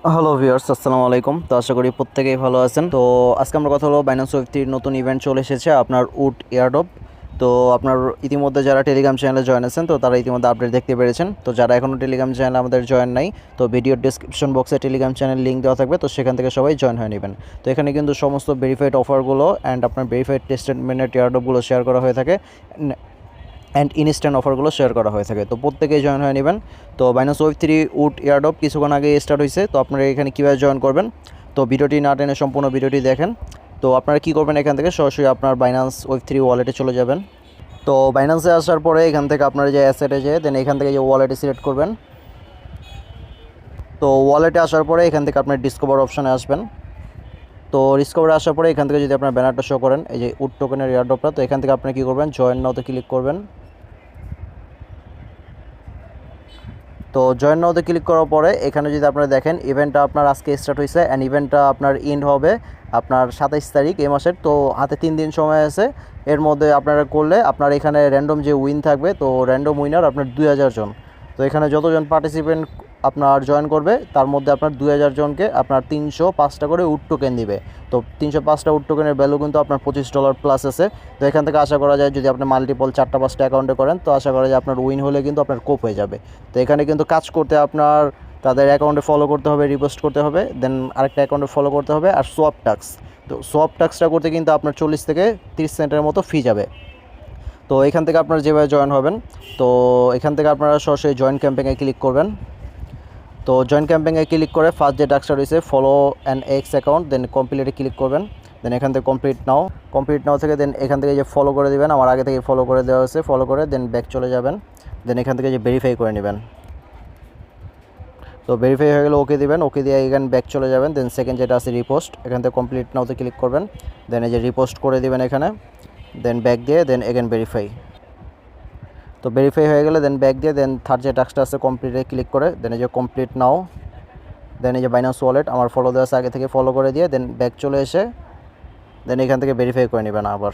Hello viewers, আসসালামু আলাইকুম। তো আশা করি প্রত্যেকেই ভালো আছেন। তো আজকে আমরা কথা হলো বাইন্যান্স ওয়েব3 নতুন ইভেন্ট চলে এসেছে, আপনার উড এয়ারড্রপ। তো আপনার ইতিমধ্যে যারা টেলিগ্রাম চ্যানেলে জয়েন আছেন, তো তারা ইতিমধ্যে আপডেট দেখতে পেরেছেন। তো যারা এখনও টেলিগ্রাম চ্যানেলে আমাদের জয়েন নাই, তো ভিডিওর ডিসক্রিপশন বক্সে টেলিগ্রাম চ্যানেল লিঙ্ক দেওয়া থাকবে, তো সেখান থেকে সবাই জয়েন হয়ে নেবেন। তো এখানে কিন্তু সমস্ত ভেরিফাইড অফারগুলো অ্যান্ড আপনার ভেরিফাইড টেস্টেড মিনিট এয়ারড্রপগুলো শেয়ার করা হয়ে থাকে অ্যান্ড ইনস্ট্যান্ট অফারগুলো শেয়ার করা হয়ে থাকে। তো প্রত্যেকেই জয়েন হয়ে নেবেন। তো বাইন্যান্স ওয়েব3 উড এয়ারড্রপ কিছুক্ষণ আগে স্টার্ট হয়েছে। তো আপনারা এখানে কীভাবে জয়েন করবেন, তো ভিডিওটি না টেনে সম্পূর্ণ ভিডিওটি দেখেন। তো আপনারা কী করবেন, এখান থেকে সরাসরি আপনার বাইন্যান্স ওয়েব3 ওয়ালেটে চলে যাবেন। তো বাইন্যান্সে আসার পরে এখান থেকে আপনারা যে অ্যাসেটে যেয়ে দেন এখান থেকে যে ওয়ালেটে সিলেক্ট করবেন। তো ওয়ালেটে আসার পরে এখান থেকে আপনার ডিসকভার অপশানে আসবেন। তো ডিসকভারে আসার পরে এখান থেকে যদি আপনার ব্যানারটা শো করেন, এই যে উড টোকেনের এয়ারড্রপটা, তো এখান থেকে আপনি কী করবেন, জয়েন নাওতে ক্লিক করবেন। তো জয়েন নাওতে ক্লিক করার পরে এখানে যদি আপনারা দেখেন ইভেন্টটা আপনার আজকে স্টার্ট হয়েছে অ্যান্ড ইভেন্টটা আপনার এন্ড হবে আপনার 27 তারিখ এই মাসের। তো হাতে 3 দিন সময় আছে। এর মধ্যে আপনারা করলে আপনার এখানে র্যান্ডম যে উইন থাকবে, তো র্যান্ডম উইনার আপনার 2000 জন। তো এখানে যতজন পার্টিসিপেন্ট আপনার জয়েন করবে তার মধ্যে আপনার 2000 জনকে আপনার 305টা করে উড টোকেন দিবে। তো 305টা উড টোকেনের ভ্যালু কিন্তু আপনার $25 প্লাস আছে। তো এখান থেকে আশা করা যায় যদি আপনি মাল্টিপল 4টা 5টা অ্যাকাউন্টে করেন, তো আশা করা যায় আপনার উইন হলে কিন্তু আপনার কোপ হয়ে যাবে। তো এখানে কিন্তু কাজ করতে আপনার তাদের অ্যাকাউন্টে ফলো করতে হবে, রিপোস্ট করতে হবে, দেন আরেকটা অ্যাকাউন্টে ফলো করতে হবে, আর সোয়াপ টাস্ক। তো সোয়াপ টাস্কটা করতে কিন্তু আপনার 40 থেকে 30 সেন্টের মতো ফি যাবে। তো এখান থেকে আপনারা যেভাবে জয়েন হবেন, তো এখান থেকে আপনারা সরাসরি জয়েন ক্যাম্পেইনে ক্লিক করবেন। তো জয়েন ক্যাম্পেইনে ক্লিক করে ফার্স্ট যে টাস্কটা রয়েছে follow an X account, then কমপ্লিটে ক্লিক করবেন। দেন এখান থেকে কমপ্লিট নাও থেকে দেন এখান থেকে যে ফলো করে দেবেন, আমার আগে থেকে ফলো করে দেওয়া হয়েছে, ফলো করে দেন ব্যাক চলে যাবেন। দেন এখান থেকে যে ভেরিফাই করে নেবেন। তো ভেরিফাই হয়ে গেলে ওকে দিবেন, ওকে দিয়ে এখানে ব্যাক চলে যাবেন। দেন সেকেন্ড যেটা আছে রিপোস্ট, এখান থেকে কমপ্লিট নাওতে ক্লিক করবেন। দেন এই যে রিপোস্ট করে দিবেন এখানে, দেন ব্যাক দিয়ে দেন এগেন ভেরিফাই। তো ভেরিফাই হয়ে গেলে দেন ব্যাক দিয়ে দেন থার্ড যে টাস্কটা আছে কমপ্লিটে ক্লিক করে দেন এই যে কমপ্লিট নাও। দেন এই যে বাইন্যান্স ওয়ালেট আমার ফলো দেওয়া আছে, আগে থেকে ফলো করে দিয়ে দেন ব্যাক চলে এসে দেন এখান থেকে ভেরিফাই করে নেবেন আবার।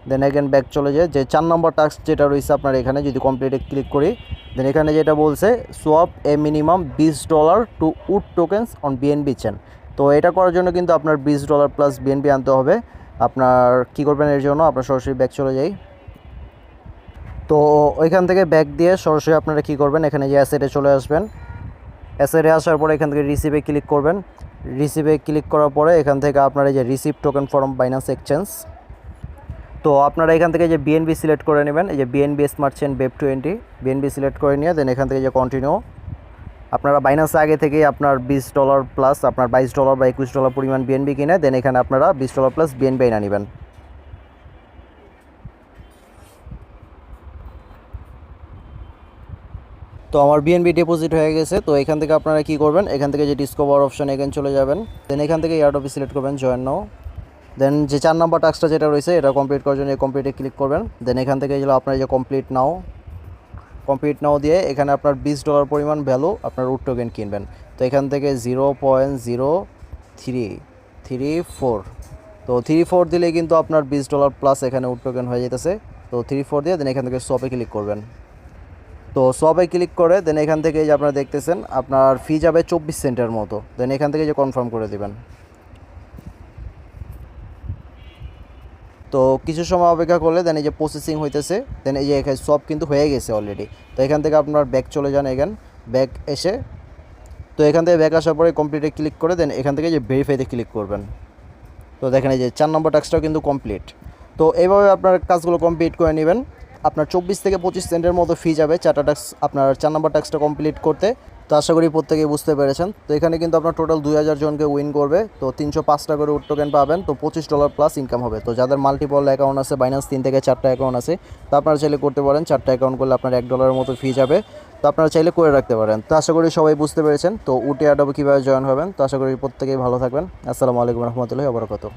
দেন এগেন ব্যাক চলে যায় যে 4 নম্বর টাস্ক যেটা রয়েছে আপনার এখানে যদি কমপ্লিটে ক্লিক করি, দেন এখানে যেটা বলছে swap a minimum $20 to wood tokens on BNB chain. তো এটা করার জন্য কিন্তু আপনার $20 প্লাস বিএনবি আনতে হবে। আপনার কী করবেন, এর জন্য আপনার সরাসরি ব্যাক চলে যাই। তো ওইখান থেকে ব্যাক দিয়ে সরাসরি আপনারা কী করবেন, এখানে যে অ্যাসেটে চলে আসবেন। অ্যাসেটে আসার পরে এখান থেকে রিসিভে ক্লিক করবেন। রিসিভে ক্লিক করার পরে এখান থেকে আপনারা এই যে receive token from Binance exchange, তো আপনারা এখান থেকে যে বিএনবি সিলেক্ট করে নেবেন, এই যে বিএনবি স্মার্ট চেন ওয়েব20 বিএনবি সিলেক্ট করে নিয়ে দেন এখান থেকে যে কন্টিনিউ। আপনারা বাইন্যান্সে আগে থেকেই আপনার $20 প্লাস আপনার $22 বা $21 পরিমাণ বিএনবি কিনে দেন এখানে আপনারা $20 প্লাস বিএনবি এনে নেবেন। তো আমার বিএনবি ডিপোজিট হয়ে গেছে। তো এখান থেকে আপনারা কী করবেন, এখান থেকে যে ডিসকভার অপশন এখানে চলে যাবেন। দেন এখান থেকে এয়ারড্রপ সিলেক্ট করবেন জয়েন নাও। দেন যে 4 নম্বর টাস্কটা যেটা রয়েছে এটা কমপ্লিট করার জন্য কমপ্লিটে ক্লিক করবেন। দেন এখান থেকে যেগুলো আপনার যে কমপ্লিট নাও দিয়ে এখানে আপনার $20 পরিমাণ ভ্যালু আপনার উড টোকেন কিনবেন। তো এখান থেকে 0.0334, তো 34 দিলে কিন্তু আপনার $20 প্লাস এখানে উড টোকেন হয়ে যেতেছে। তো 34 দিয়ে দেন এখান থেকে শপে ক্লিক করবেন। তো শপে ক্লিক করে দেন এখান থেকে যে আপনারা দেখতেছেন আপনার ফি যাবে 24 সেন্টের মতো। দেন এখান থেকে যে কনফার্ম করে দেবেন। তো কিছু সময় অপেক্ষা করলে দেন এই যে প্রসেসিং হইতেছে, দেন এই যে এখানে সব কিন্তু হয়ে গেছে অলরেডি। তো এখান থেকে আপনার ব্যাক চলে যান, এখান ব্যাক এসে তো এখান থেকে ব্যাক আসার পরে কমপ্লিটে ক্লিক করে দেন এখান থেকে যে ভেরিফাইতে ক্লিক করবেন। তো দেখেন এই যে 4 নম্বর টাস্কটাও কিন্তু কমপ্লিট। তো এইভাবে আপনার কাজগুলো কমপ্লিট করে নেবেন। আপনার 24 থেকে 25 সেন্টের মতো ফি যাবে 4টা টাস্ক আপনার 4 নম্বর টাস্কটা কমপ্লিট করতে। তো আশা করি প্রত্যেকেই বুঝতে পেরেছেন। তো এখানে কিন্তু আপনার টোটাল 2000 জনকে উইন করবে। তো 305টা করে উড টোকেন পাবেন। তো $25 প্লাস ইনকাম হবে। তো যাদের মাল্টিপল অ্যাকাউন্ট আছে, বাইন্যান্স 3 থেকে 4টা অ্যাকাউন্ট আছে, তো আপনারা চাইলে করতে পারেন। 4টা অ্যাকাউন্ট করলে আপনার $1 মতো ফি যাবে। তো আপনারা চাইলে করে রাখতে পারেন। তো আশা করি সবাই বুঝতে পেরেছেন। তো উড এয়ারড্রপে কীভাবে জয়েন হবেন। তো আশা করি প্রত্যেকেই ভালো থাকবেন। আসসালামু আলাইকুম রহমতুল্লাহি ওয়া বারাকাতুহু।